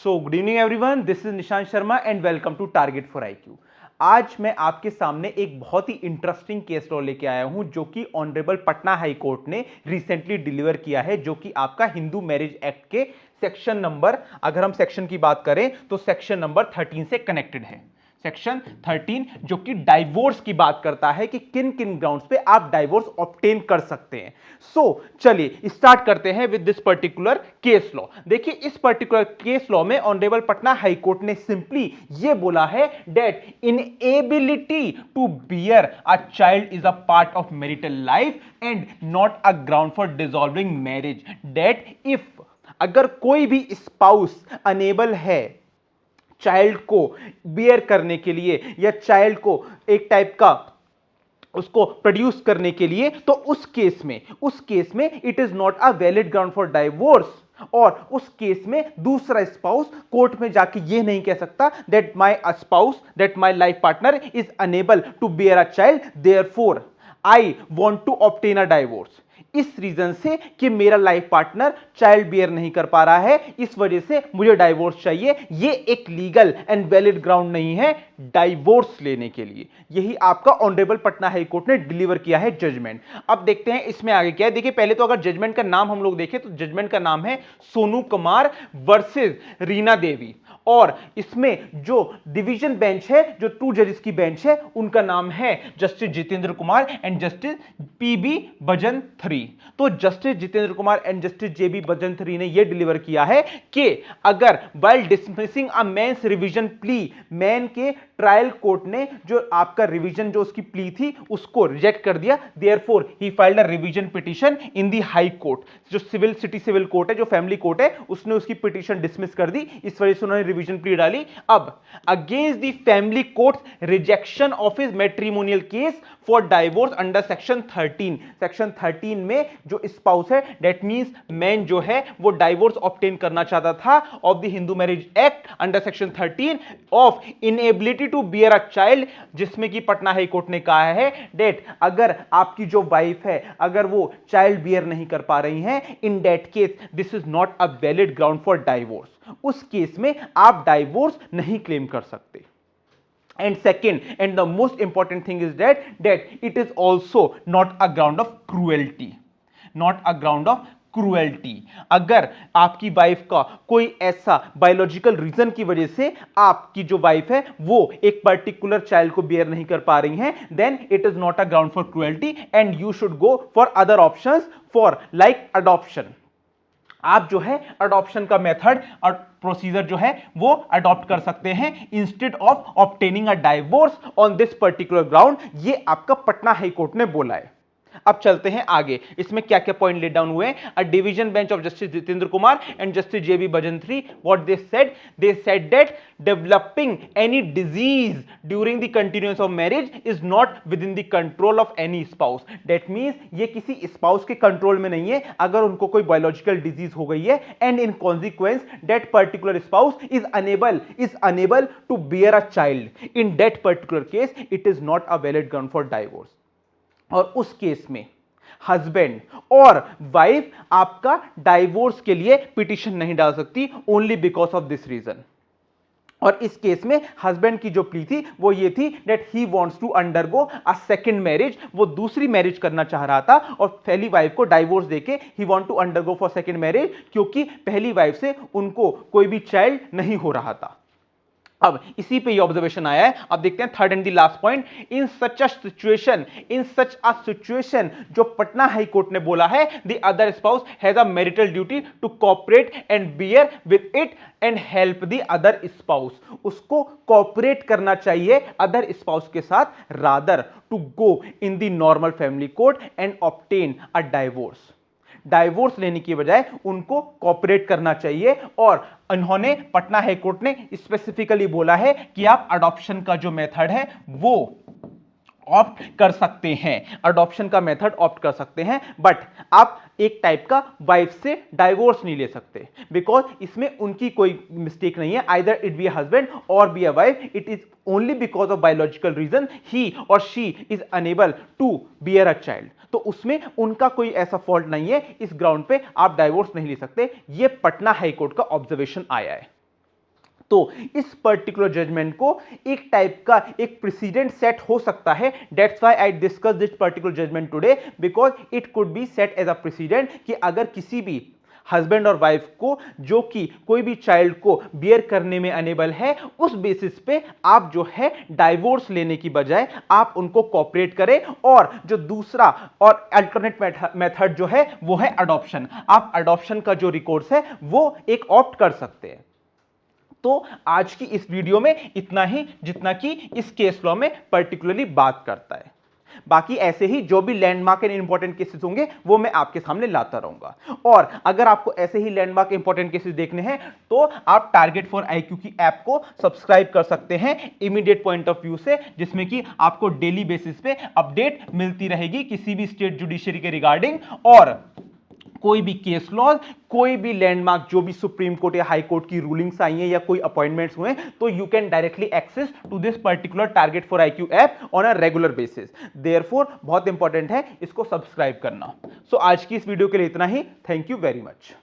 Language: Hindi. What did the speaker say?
So good evening everyone, this is Nishant Sharma and welcome to target for IQ. आज मैं आपके सामने एक बहुत ही इंटरेस्टिंग केस लॉ लेके आया हूं जो कि ऑनरेबल पटना हाई कोर्ट ने रिसेंटली डिलीवर किया है, जो कि आपका हिंदू मैरिज एक्ट के सेक्शन नंबर, अगर हम सेक्शन की बात करें तो सेक्शन नंबर 13 से कनेक्टेड है। सेक्शन 13 जो कि डाइवोर्स की बात करता है कि किन किन ग्राउंड्स पे आप डाइवोर्स ऑब्टेन कर सकते हैं। सो चलिए स्टार्ट करते हैं with this particular case law. देखिए, इस पर्टिकुलर केस लॉ में ऑनरेबल पटना हाई कोर्ट ने सिंपली ये बोला है that inability to bear a child is a part of marital life and not a ground for dissolving marriage. That if अगर कोई भी स्पाउस अनेबल है चाइल्ड को बियर करने के लिए या चाइल्ड को एक टाइप का उसको प्रोड्यूस करने के लिए, तो उस केस में it is not a valid ground for divorce. और उस केस में दूसरा स्पाउस कोर्ट में जाके ये नहीं कह सकता that my spouse, that my life partner is unable to bear a child, therefore I want to obtain a divorce. इस रीजन से कि मेरा लाइफ पार्टनर चाइल्ड बियर नहीं कर पा रहा है, इस वजह से मुझे डाइवोर्स चाहिए। ये एक लीगल एंड वैलिड ग्राउंड नहीं है डाइवोर्स लेने के लिए। यही आपका ऑनरेबल पटना हाई कोर्ट ने डिलीवर किया है जजमेंट। अब देखते हैं इसमें आगे क्या है। देखिए, पहले तो अगर जजमेंट का नाम हम लोग देखें तो जजमेंट का नाम है सोनू कुमार वर्सेस रीना देवी, और इसमें जो डिवीजन बेंच है, जो 2 जजेस की बेंच है, उनका नाम है justice Jitendra Kumar and justice PB Bajanthri. तो justice Jitendra Kumar and justice JB Bajanthri ने यह डिलीवर किया है कि अगर while dismissing a man's revision plea, man के ट्रायल कोर्ट ने जो आपका रिवीजन जो उसकी प्ली थी उसको रिजेक्ट कर दिया, therefore he filed a revision petition in the high court. जो सिविल कोर्ट है, जो फैमिली कोर्ट है, उसने उसकी पिटीशन डिसमिस कर दी, इस वजह से उन्होंने रिवीजन प्ली डाली। अब against the family court rejection of his matrimonial case for divorce under section 13, section 13 में जो स्पाउस है, दैट मींस मैन जो है वो डाइवोर्स ऑब्टेन करना चाहता था of the Hindu marriage act under section 13 of inability to bear a child, जिसमें कि पटना हाई कोर्ट ने कहा है दैट अगर आपकी जो वाइफ है अगर वो चाइल्ड बियर नहीं कर पा रही हैं, in that case this is not a valid ground for divorce. उस केस में आप डाइवोर्स नहीं क्लेम कर सकते। And second, and the most important thing is that it is also not a ground of cruelty, not a ground of cruelty. अगर आपकी वाइफ का कोई ऐसा बायोलॉजिकल रीजन की वजह से आपकी जो वाइफ है वो एक पर्टिकुलर चाइल्ड को बियर नहीं कर पा रही हैं, then it is not a ground for cruelty and you should go for other options for like adoption. आप जो है अडॉप्शन का मेथड और प्रोसीजर जो है वो अडॉप्ट कर सकते हैं instead of obtaining a divorce on this particular ground. ये आपका पटना हाई कोर्ट ने बोला है। अब चलते हैं आगे, इसमें क्या क्या पॉइंट लेट डाउन हुए। A division bench of justice Jitendra Kumar and justice JB Bajanthri, what they said that developing any disease during the continuance of marriage is not within the control of any spouse. That means ये किसी स्पाउस के कंट्रोल में नहीं है अगर उनको कोई बायोलॉजिकल डिजीज हो गई है, and in consequence that particular spouse is unable to bear a child, in that particular case it is not a valid ground for divorce. और उस केस में हस्बैंड और वाइफ आपका डाइवोर्स के लिए पिटीशन नहीं डाल सकती only because of this reason. और इस केस में हस्बैंड की जो प्ली थी वो ये थी that he wants to undergo a second marriage, वो दूसरी मैरिज करना चाह रहा था और पहली वाइफ को डाइवोर्स देके he want to undergo for second marriage, क्योंकि पहली वाइफ से उनको कोई भी चाइल्ड नहीं हो रहा था। अब इसी पे ये ऑब्जर्वेशन आया है। अब देखते हैं third and the last point, in such a situation जो पटना हाई कोर्ट ने बोला है, the other spouse has a marital duty to cooperate and bear with it and help the other spouse. उसको कोऑपरेट करना चाहिए अदर स्पाउस के साथ, rather to go in the normal family court and obtain a divorce. Divorce लेने की बजाय उनको कॉपरेट करना चाहिए। और उन्होंने पटना हाई कोर्ट ने स्पेसिफिकली बोला है कि आप अडॉप्शन का जो मेथड है वो ऑप्ट कर सकते हैं, अडॉप्शन का मेथड ऑप्ट कर सकते हैं, बट आप एक टाइप का वाइफ से डाइवोर्स नहीं ले सकते बिकॉज इसमें उनकी कोई मिस्टेक नहीं है। Either it be a husband or be a wife, it is only because of biological reason he or she is unable to bear a child. तो उसमें उनका कोई ऐसा फॉल्ट नहीं है, इस ग्राउंड पे आप डाइवोर्स नहीं ले सकते। यह पटना हाई कोर्ट का ऑब्जर्वेशन आया है। तो इस पर्टिकुलर जजमेंट को एक टाइप का एक प्रेसिडेंट सेट हो सकता है। That's why I discuss this particular judgement today, because it could be set as a president कि अगर किसी भी हस्बैंड और वाइफ को जो कि कोई भी चाइल्ड को बियर करने में अनेबल है, उस बेसिस पे आप जो है डाइवोर्स लेने की बजाय आप उनको कोऑपरेट करें, और जो दूसरा और अल्टरनेट मेथड जो है वो है अडॉप्शन। आप अडॉप्शन का जो रिकॉर्ड्स है वो एक ऑप्ट कर सकते हैं। तो आज की इस वीडियो में इतना ही, जितना कि इस केस लॉ में पर्टिकुलरली बात करता है। बाकी ऐसे ही जो भी लैंडमार्क एंड इंपॉर्टेंट केसेस होंगे वो मैं आपके सामने लाता रहूंगा। और अगर आपको ऐसे ही लैंडमार्क इंपॉर्टेंट केसेस देखने हैं तो आप टारगेट फॉर आईक्यू की ऐप को सब्सक्राइब कर सकते हैं इमीडिएट पॉइंट ऑफ व्यू से, जिसमें कि आपको डेली बेसिस पे अपडेट मिलती रहेगी किसी भी स्टेट जुडिशरी के रिगार्डिंग, और कोई भी केस लॉ, कोई भी लैंडमार्क, जो भी सुप्रीम कोर्ट या हाई कोर्ट की रूलिंग्स आई हैं या कोई अपॉइंटमेंट्स हुए, तो you can directly access to this particular target for IQ app on a regular basis. Therefore बहुत इंपॉर्टेंट है इसको सब्सक्राइब करना। सो आज की इस वीडियो के लिए इतना ही। Thank you very much.